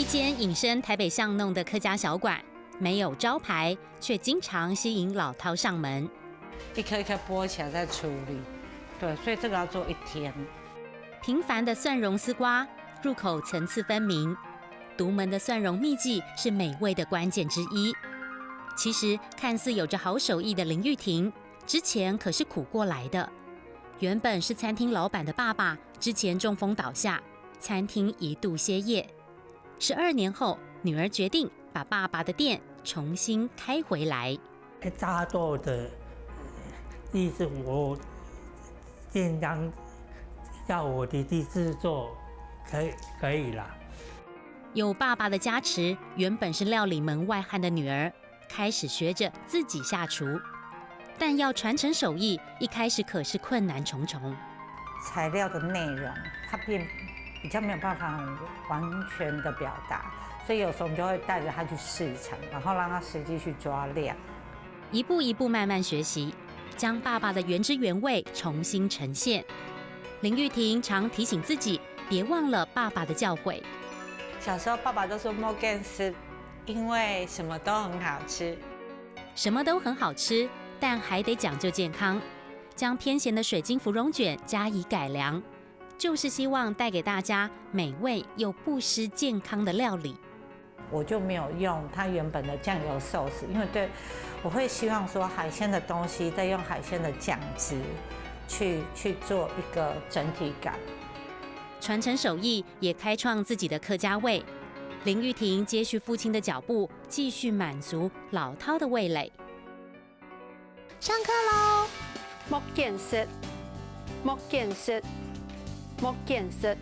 间隐身台北巷弄的客家小馆，没有招牌，却经常吸引老饕上门。一颗一颗剥起来再处理，对，所以这个要做1天。平凡的蒜蓉丝瓜，入口层次分明。独门的蒜蓉秘技是美味的关键之一。其实看似有着好手艺的林玉婷，之前可是苦过来的。原本是餐厅老板的爸爸，之前中风倒下，餐厅一度歇业。12年后，女儿决定把爸爸的店重新开回来。大多的意思，我尽量要我弟弟制作，可以啦。有爸爸的加持，原本是料理门外汉的女儿，开始学着自己下厨。但要传承手艺，一开始可是困难重重。材料的内容，它比较没有办法很完全的表达，所以有时候我们就会带着他去市场，然后让他实际去抓量，一步一步慢慢学习，将爸爸的原汁原味重新呈现。林玉婷常提醒自己，别忘了爸爸的教诲。小时候爸爸都说莫干吃，因为什么都很好吃，什么都很好吃，但还得讲究健康。将偏咸的水晶芙蓉卷加以改良，就是希望带给大家美味又不失健康的料理。我就没有用它原本的酱油寿司，因为我会希望说海鲜的东西再用海鲜的酱汁去做一个整体感。传承手艺，也开创自己的客家味。林玉婷接续父亲的脚步，继续满足老饕的味蕾。上课喽！木建食，木建食，木建食。